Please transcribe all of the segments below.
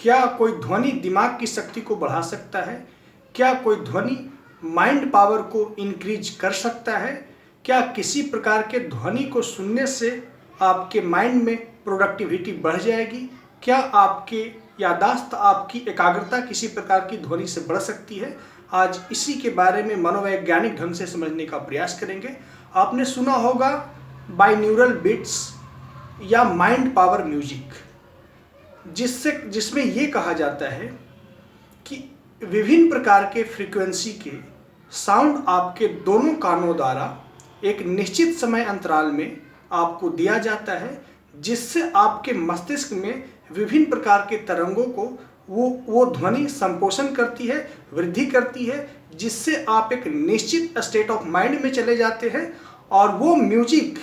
क्या कोई ध्वनि दिमाग की शक्ति को बढ़ा सकता है? क्या कोई ध्वनि माइंड पावर को इंक्रीज कर सकता है? क्या किसी प्रकार के ध्वनि को सुनने से आपके माइंड में प्रोडक्टिविटी बढ़ जाएगी? क्या आपके यादाश्त, आपकी एकाग्रता किसी प्रकार की ध्वनि से बढ़ सकती है? आज इसी के बारे में मनोवैज्ञानिक ढंग से समझने का प्रयास करेंगे। आपने सुना होगा बाइन्यूरल बीट्स या माइंड पावर म्यूजिक, जिसमें ये कहा जाता है कि विभिन्न प्रकार के फ्रीक्वेंसी के साउंड आपके दोनों कानों द्वारा एक निश्चित समय अंतराल में आपको दिया जाता है, जिससे आपके मस्तिष्क में विभिन्न प्रकार के तरंगों को वो ध्वनि संपोषण करती है, वृद्धि करती है, जिससे आप एक निश्चित स्टेट ऑफ माइंड में चले जाते हैं और वो म्यूजिक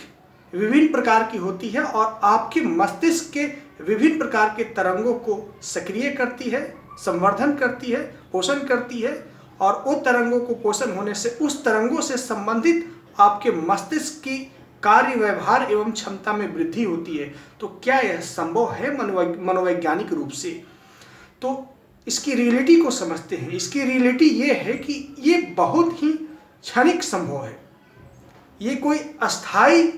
विभिन्न प्रकार की होती है और आपके मस्तिष्क के विभिन्न प्रकार के तरंगों को सक्रिय करती है, संवर्धन करती है, पोषण करती है और उन तरंगों को पोषण होने से उस तरंगों से संबंधित आपके मस्तिष्क की कार्य व्यवहार एवं क्षमता में वृद्धि होती है। तो क्या यह संभव है मनोवैज्ञानिक रूप से? तो इसकी रियलिटी को समझते हैं। इसकी रियलिटी ये है कि ये बहुत ही क्षणिक संभव है। ये कोई अस्थाई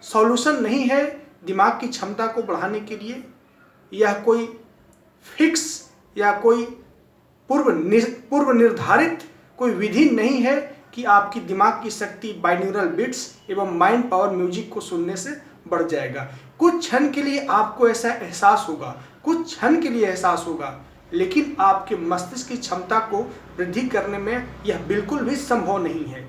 सॉल्यूशन नहीं है दिमाग की क्षमता को बढ़ाने के लिए। यह कोई फिक्स या कोई पूर्व निर्धारित कोई विधि नहीं है कि आपकी दिमाग की शक्ति बाइन्यूरल बीट्स एवं माइंड पावर म्यूजिक को सुनने से बढ़ जाएगा। कुछ क्षण के लिए आपको ऐसा एहसास होगा, कुछ क्षण के लिए एहसास होगा, लेकिन आपके मस्तिष्क की क्षमता को वृद्धि करने में यह बिल्कुल भी संभव नहीं है।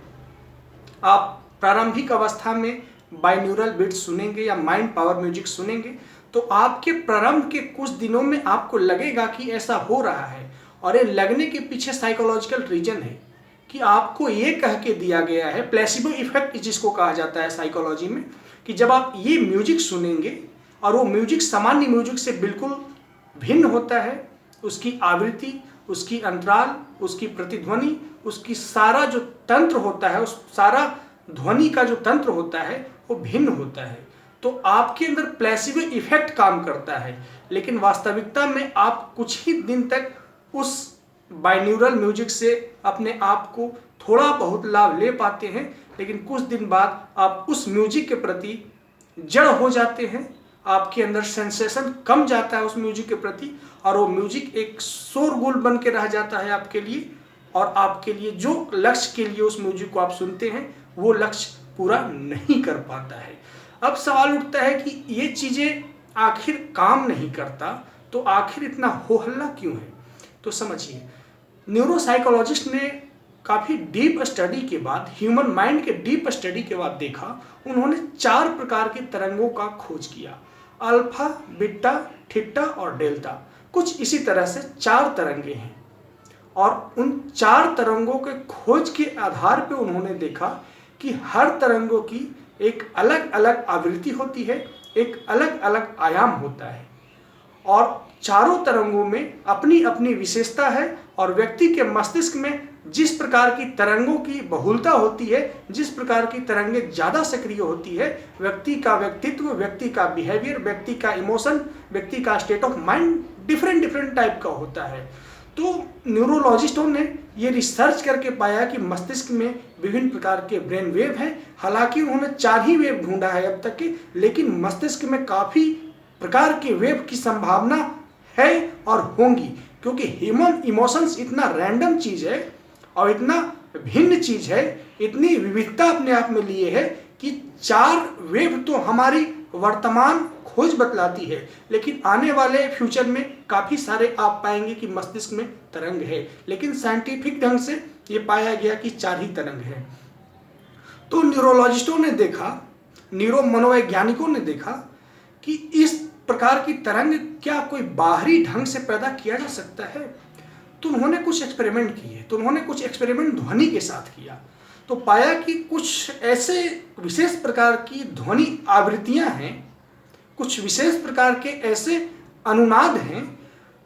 आप प्रारंभिक अवस्था में बाइन्यूरल बीट्स सुनेंगे या माइंड पावर म्यूजिक सुनेंगे तो आपके प्रारंभ के कुछ दिनों में आपको लगेगा कि ऐसा हो रहा है, और ये लगने के पीछे साइकोलॉजिकल रीजन है कि आपको ये कह के दिया गया है, प्लेसिबो इफेक्ट जिसको कहा जाता है साइकोलॉजी में, कि जब आप ये म्यूजिक सुनेंगे और वो म्यूजिक सामान्य म्यूजिक से बिल्कुल भिन्न होता है, उसकी आवृत्ति, उसकी अंतराल, उसकी प्रतिध्वनि, उसकी सारा जो तंत्र होता है, उस सारा ध्वनि का जो तंत्र होता है वो भिन्न होता है, तो आपके अंदर प्लेसिबो इफेक्ट काम करता है। लेकिन वास्तविकता में आप कुछ ही दिन तक उस बाइन्यूरल म्यूजिक से अपने आप को थोड़ा बहुत लाभ ले पाते हैं, लेकिन कुछ दिन बाद आप उस म्यूजिक के प्रति जड़ हो जाते हैं। आपके अंदर सेंसेशन कम जाता है उस म्यूजिक के प्रति, और वो म्यूजिक एक शोरगुल बन के रह जाता है आपके लिए, और आपके लिए जो लक्ष्य के लिए उस म्यूजिक को आप सुनते हैं वो लक्ष्य पूरा नहीं कर पाता है। अब सवाल उठता है कि ये चीज़ें आखिर काम नहीं करता तो आखिर इतना हो हल्ला क्यों है? तो समझिए, न्यूरोसाइकोलॉजिस्ट ने काफ़ी डीप स्टडी के बाद, ह्यूमन माइंड के डीप स्टडी के बाद देखा, उन्होंने 4 प्रकार के तरंगों का खोज किया, अल्फा, बीटा, थीटा और डेल्टा। कुछ इसी तरह से 4 तरंगे हैं, और उन 4 तरंगों के खोज के आधार पर उन्होंने देखा कि हर तरंगों की एक अलग अलग आवृत्ति होती है, एक अलग अलग आयाम होता है, और चारों तरंगों में अपनी अपनी विशेषता है, और व्यक्ति के मस्तिष्क में जिस प्रकार की तरंगों की बहुलता होती है, जिस प्रकार की तरंगें ज़्यादा सक्रिय होती है, व्यक्ति का व्यक्तित्व, व्यक्ति का बिहेवियर, व्यक्ति का इमोशन, व्यक्ति का state of mind different type का होता है। तो न्यूरोलॉजिस्टों ने ये रिसर्च करके पाया कि मस्तिष्क में विभिन्न प्रकार के ब्रेन वेव हैं। हालांकि उन्होंने 4 ही वेव ढूंढा है अब तक के, लेकिन मस्तिष्क में काफ़ी प्रकार के वेव की संभावना है और होंगी, क्योंकि ह्यूमन इमोशंस इतना रैंडम चीज़ है और इतना भिन्न चीज़ है, इतनी विविधता अपने आप में लिए है कि 4 वेव तो हमारी वर्तमान खोज बतलाती है, लेकिन आने वाले फ्यूचर में काफ़ी सारे आप पाएंगे कि मस्तिष्क में तरंग है, लेकिन साइंटिफिक ढंग से ये पाया गया कि 4 ही तरंग है। तो न्यूरोलॉजिस्टों ने देखा, न्यूरो मनोवैज्ञानिकों ने देखा कि इस प्रकार की तरंग क्या कोई बाहरी ढंग से पैदा किया जा सकता है। तो उन्होंने कुछ एक्सपेरिमेंट किए, तो उन्होंने कुछ एक्सपेरिमेंट ध्वनि के साथ किया, तो पाया कि कुछ ऐसे विशेष प्रकार की ध्वनि आवृत्तियां हैं, कुछ विशेष प्रकार के ऐसे अनुनाद हैं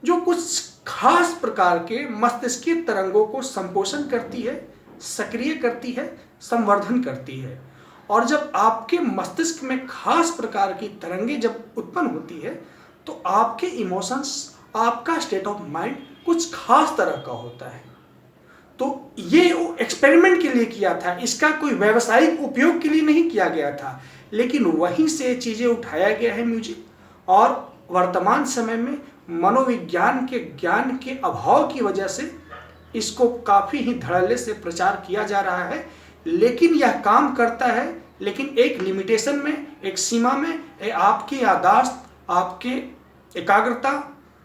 जो कुछ खास प्रकार के मस्तिष्कीय तरंगों को संपोषण करती है, सक्रिय करती है, संवर्धन करती है। और जब आपके मस्तिष्क में खास प्रकार की तरंगें जब उत्पन्न होती है तो आपके इमोशंस, आपका स्टेट ऑफ माइंड कुछ खास तरह का होता है। तो ये वो एक्सपेरिमेंट के लिए किया था, इसका कोई व्यावसायिक उपयोग के लिए नहीं किया गया था, लेकिन वहीं से चीज़ें उठाया गया है म्यूजिक। और वर्तमान समय में मनोविज्ञान के ज्ञान के अभाव की वजह से इसको काफ़ी ही धड़ल्ले से प्रचार किया जा रहा है, लेकिन यह काम करता है, लेकिन एक लिमिटेशन में, एक सीमा में। आपकी याददाश्त, आपके एकाग्रता,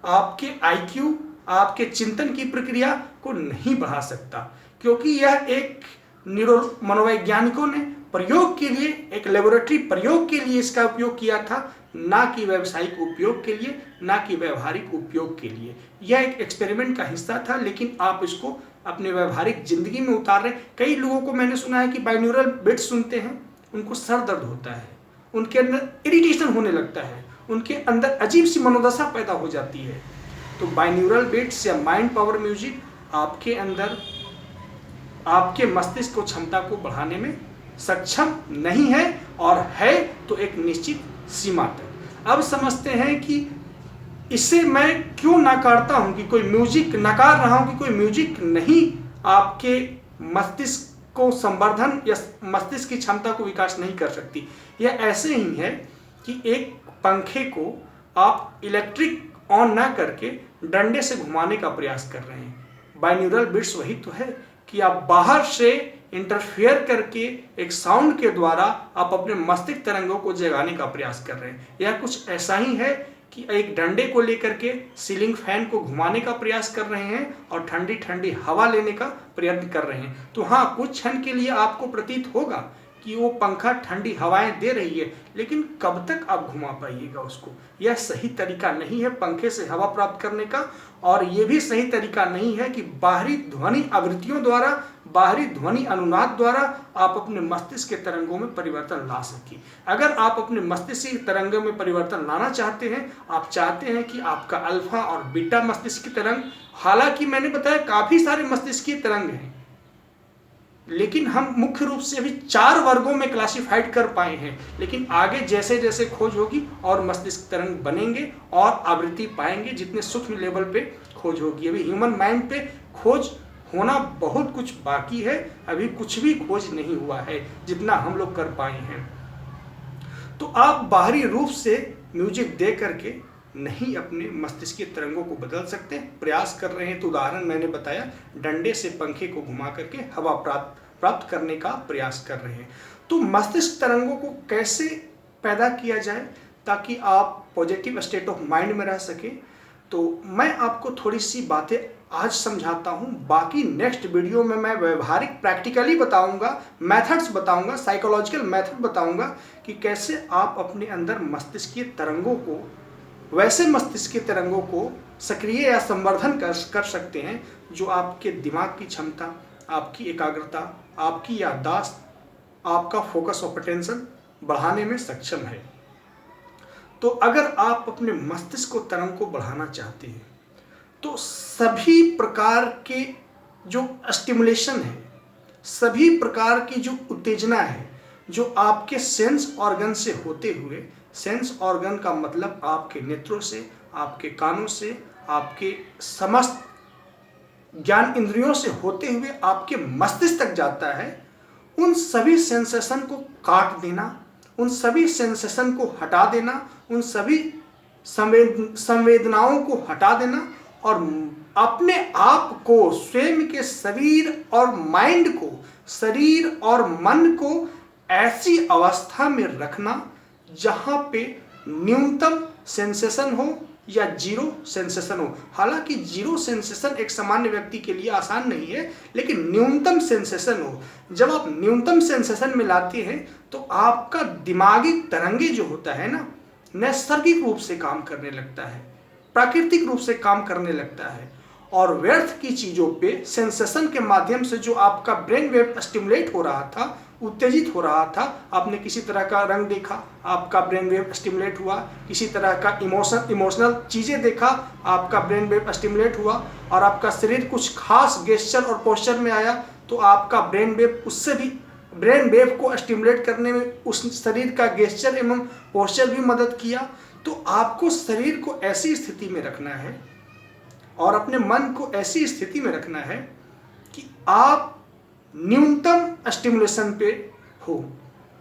आपके आईक्यू, आपके चिंतन की प्रक्रिया को नहीं बढ़ा सकता, क्योंकि यह एक मनोवैज्ञानिकों ने प्रयोग के लिए, एक लेबोरेटरी प्रयोग के लिए इसका उपयोग किया था, ना कि व्यावसायिक उपयोग के लिए, ना कि व्यवहारिक उपयोग के लिए। यह एक एक्सपेरिमेंट का हिस्सा था, लेकिन आप इसको अपने व्यवहारिक जिंदगी में उतार रहे। कई लोगों को मैंने सुना है कि बाइन्यूरल बीट्स सुनते हैं, उनको सर दर्द होता है, उनके अंदर इरिटेशन होने लगता है, उनके अंदर अजीब सी मनोदशा पैदा हो जाती है। तो बाइन्यूरल बीट्स या माइंड पावर म्यूजिक आपके अंदर, आपके मस्तिष्क को, क्षमता को बढ़ाने में सक्षम नहीं है, और है तो एक निश्चित सीमा तक। अब समझते हैं कि इसे मैं क्यों नकारता हूं, कि कोई म्यूजिक नकार रहा हूं, कि कोई म्यूजिक नहीं आपके मस्तिष्क को संवर्धन या मस्तिष्क की क्षमता को विकास नहीं कर सकती। यह ऐसे ही है कि एक पंखे को आप इलेक्ट्रिक ऑन ना करके डंडे से घुमाने का प्रयास कर रहे हैं। बाइन्यूरल बीट्स वही तो है कि आप बाहर से इंटरफेयर करके एक साउंड के द्वारा आप अपने मस्तिष्क तरंगों को जगाने का प्रयास कर रहे हैं। यह कुछ ऐसा ही है कि एक डंडे को लेकर के सीलिंग फैन को घुमाने का प्रयास कर रहे हैं और ठंडी ठंडी हवा लेने का प्रयत्न कर रहे हैं। तो हाँ, कुछ क्षण के लिए आपको प्रतीत होगा कि वो पंखा ठंडी हवाएं दे रही है, लेकिन कब तक आप घुमा पाइएगा उसको? यह सही तरीका नहीं है पंखे से हवा प्राप्त करने का, और यह भी सही तरीका नहीं है कि बाहरी ध्वनि आवृत्तियों द्वारा, बाहरी ध्वनि अनुनाद द्वारा आप अपने मस्तिष्क के तरंगों में परिवर्तन ला सकें। अगर आप अपने मस्तिष्क की तरंगों में परिवर्तन लाना चाहते हैं, आप चाहते हैं कि आपका अल्फा और बीटा मस्तिष्क की तरंग, हालांकि मैंने बताया काफी सारे मस्तिष्कीय तरंग हैं, लेकिन हम मुख्य रूप से अभी 4 वर्गों में क्लासिफाइड कर पाए हैं, लेकिन आगे जैसे जैसे खोज होगी और मस्तिष्क तरंग बनेंगे और आवृत्ति पाएंगे, जितने सूक्ष्म लेवल पे खोज होगी। अभी ह्यूमन माइंड पे खोज होना बहुत कुछ बाकी है, अभी कुछ भी खोज नहीं हुआ है जितना हम लोग कर पाए हैं। तो आप बाहरी रूप से म्यूजिक दे करके नहीं अपने मस्तिष्क की तरंगों को बदल सकते। प्रयास कर रहे हैं तो उदाहरण मैंने बताया, डंडे से पंखे को घुमा करके हवा प्राप्त करने का प्रयास कर रहे हैं। तो मस्तिष्क तरंगों को कैसे पैदा किया जाए ताकि आप पॉजिटिव स्टेट ऑफ माइंड में रह सके, तो मैं आपको थोड़ी सी बातें आज समझाता हूं। बाकी नेक्स्ट वीडियो में मैं व्यवहारिक प्रैक्टिकली बताऊंगा, मेथड्स बताऊंगा, साइकोलॉजिकल मेथड बताऊंगा कि कैसे आप अपने अंदर मस्तिष्कीय तरंगों को, वैसे मस्तिष्क के तरंगों को सक्रिय या संवर्धन कर सकते हैं जो आपके दिमाग की क्षमता, आपकी एकाग्रता, आपकी याददाश्त, आपका फोकस ऑफ अटेंशन बढ़ाने में सक्षम है। तो अगर आप अपने मस्तिष्क को तरंग को बढ़ाना चाहते हैं तो सभी प्रकार के जो स्टिमुलेशन है, सभी प्रकार की जो उत्तेजना है, जो आपके सेंस ऑर्गन से होते हुए, सेंस ऑर्गन का मतलब आपके नेत्रों से, आपके कानों से, आपके समस्त ज्ञान इंद्रियों से होते हुए आपके मस्तिष्क तक जाता है, उन सभी सेंसेशन को काट देना, उन सभी सेंसेशन को हटा देना, उन सभी संवेदनाओं को हटा देना और अपने आप को, स्वयं के शरीर और माइंड को, शरीर और मन को ऐसी अवस्था में रखना जहां पे न्यूनतम सेंसेशन हो या जीरो सेंसेशन हो। हालांकि जीरो सेंसेशन एक सामान्य व्यक्ति के लिए आसान नहीं है, लेकिन न्यूनतम सेंसेशन हो। जब आप न्यूनतम सेंसेशन में लाते हैं तो आपका दिमागी तरंगे जो होता है ना, नैसर्गिक रूप से काम करने लगता है, प्राकृतिक रूप से काम करने लगता है, और व्यर्थ की चीज़ों पे सेंसेशन के माध्यम से जो आपका ब्रेन वेव स्टिमुलेट हो रहा था, उत्तेजित हो रहा था, आपने किसी तरह का रंग देखा, आपका ब्रेन वेव स्टिमुलेट हुआ, किसी तरह का इमोशनल चीज़ें देखा, आपका ब्रेन वेव स्टिमुलेट हुआ, और आपका शरीर कुछ खास गेस्चर और पोस्चर में आया तो आपका ब्रेन वेव उससे भी, ब्रेन वेव को स्टिमुलेट करने में उस शरीर का गेस्चर एवं पोस्चर भी मदद किया। तो आपको शरीर को ऐसी स्थिति में रखना है और अपने मन को ऐसी स्थिति में रखना है कि आप न्यूनतम स्टिमुलेशन पे हो,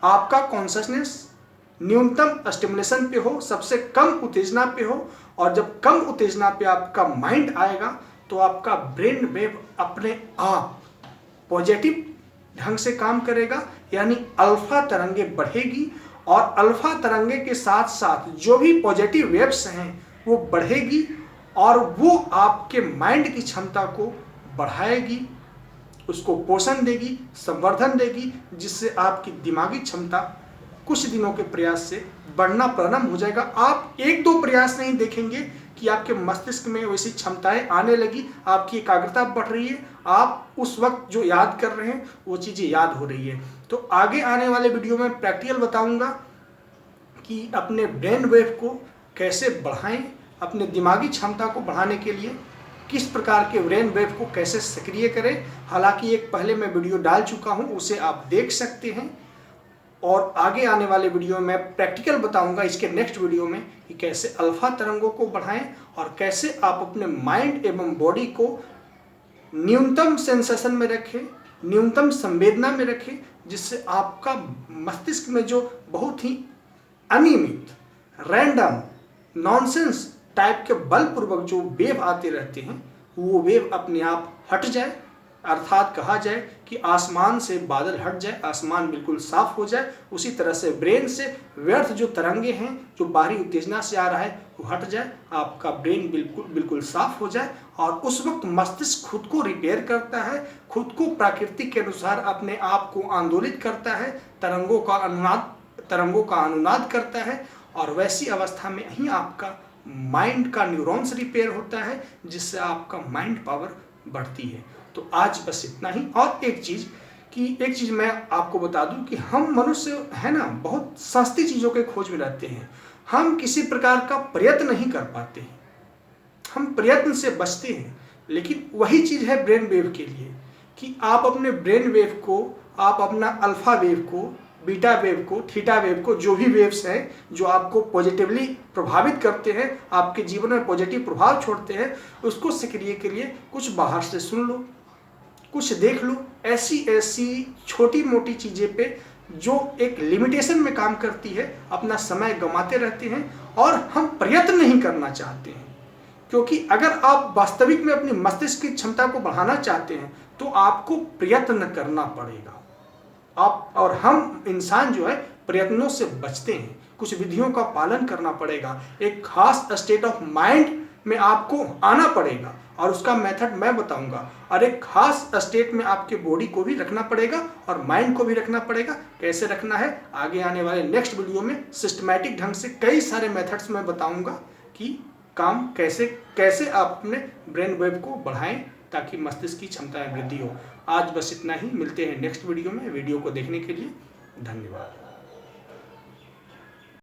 आपका कॉन्शसनेस न्यूनतम स्टिमुलेशन पे हो, सबसे कम उत्तेजना पे हो। और जब कम उत्तेजना पे आपका माइंड आएगा तो आपका ब्रेन वेव अपने आप पॉजिटिव ढंग से काम करेगा, यानी अल्फा तरंगे बढ़ेगी और अल्फा तरंगे के साथ साथ जो भी पॉजिटिव वेव्स हैं वो बढ़ेगी और वो आपके माइंड की क्षमता को बढ़ाएगी, उसको पोषण देगी, संवर्धन देगी, जिससे आपकी दिमागी क्षमता कुछ दिनों के प्रयास से बढ़ना प्रारंभ हो जाएगा। आप एक दो प्रयास नहीं देखेंगे कि आपके मस्तिष्क में वैसी क्षमताएं आने लगी, आपकी एकाग्रता बढ़ रही है, आप उस वक्त जो याद कर रहे हैं वो चीज़ें याद हो रही है। तो आगे आने वाले वीडियो में प्रैक्टिकल बताऊंगा कि अपने ब्रेन वेव को कैसे बढ़ाएं, अपने दिमागी क्षमता को बढ़ाने के लिए किस प्रकार के ब्रेन वेव को कैसे सक्रिय करें। हालांकि एक पहले मैं वीडियो डाल चुका हूं, उसे आप देख सकते हैं। और आगे आने वाले वीडियो में मैं प्रैक्टिकल बताऊंगा इसके नेक्स्ट वीडियो में कि कैसे अल्फा तरंगों को बढ़ाएं और कैसे आप अपने माइंड एवं बॉडी को न्यूनतम सेंसेशन में रखें, न्यूनतम संवेदना में रखें, जिससे आपका मस्तिष्क में जो बहुत ही अनियमित, रैंडम, नॉनसेंस टाइप के बलपूर्वक जो वेव आते रहते हैं वो वेव अपने आप हट जाए, अर्थात कहा जाए कि आसमान से बादल हट जाए, आसमान बिल्कुल साफ हो जाए। उसी तरह से ब्रेन से व्यर्थ जो तरंगे हैं, जो बाहरी उत्तेजना से आ रहा है वो हट जाए, आपका ब्रेन बिल्कुल साफ हो जाए और उस वक्त मस्तिष्क खुद को रिपेयर करता है, खुद को प्रकृति के अनुसार अपने आप को आंदोलित करता है, तरंगों का अनुनाद करता है और वैसी अवस्था में ही आपका माइंड का न्यूरॉन्स रिपेयर होता है, जिससे आपका माइंड पावर बढ़ती है। तो आज बस इतना ही। और एक चीज़ मैं आपको बता दूं कि हम मनुष्य है ना, बहुत सस्ती चीज़ों के खोज में रहते हैं। हम किसी प्रकार का प्रयत्न नहीं कर पाते हैं, हम प्रयत्न से बचते हैं। लेकिन वही चीज़ है ब्रेन वेव के लिए कि आप अपने ब्रेन वेव को, आप अपना अल्फा वेव को, बीटा वेव को, थीटा वेव को, जो भी वेव्स हैं जो आपको पॉजिटिवली प्रभावित करते हैं, आपके जीवन में पॉजिटिव प्रभाव छोड़ते हैं, उसको सक्रिय के लिए कुछ बाहर से सुन लो, कुछ देख लो। ऐसी छोटी मोटी चीज़ें पे जो एक लिमिटेशन में काम करती है, अपना समय गंवाते रहते हैं और हम प्रयत्न नहीं करना चाहते हैं। क्योंकि अगर आप वास्तविक में अपनी मस्तिष्क की क्षमता को बढ़ाना चाहते हैं तो आपको प्रयत्न करना पड़ेगा। आप और हम इंसान जो है प्रयत्नों से बचते हैं, कुछ विधियों का पालन करना पड़ेगा, एक खास स्टेट ऑफ माइंड में आपको आना पड़ेगा और उसका मेथड मैं बताऊंगा। और एक खास स्टेट में आपके बॉडी को भी रखना पड़ेगा और माइंड को भी रखना पड़ेगा। कैसे रखना है आगे आने वाले नेक्स्ट वीडियो में सिस्टमैटिक ढंग से कई सारे मेथड्स मैं बताऊंगा कि काम कैसे आप अपने ब्रेन वेव को बढ़ाएं ताकि मस्तिष्क की क्षमता में वृद्धि हो। आज बस इतना ही, मिलते हैं नेक्स्ट वीडियो में। वीडियो को देखने के लिए धन्यवाद।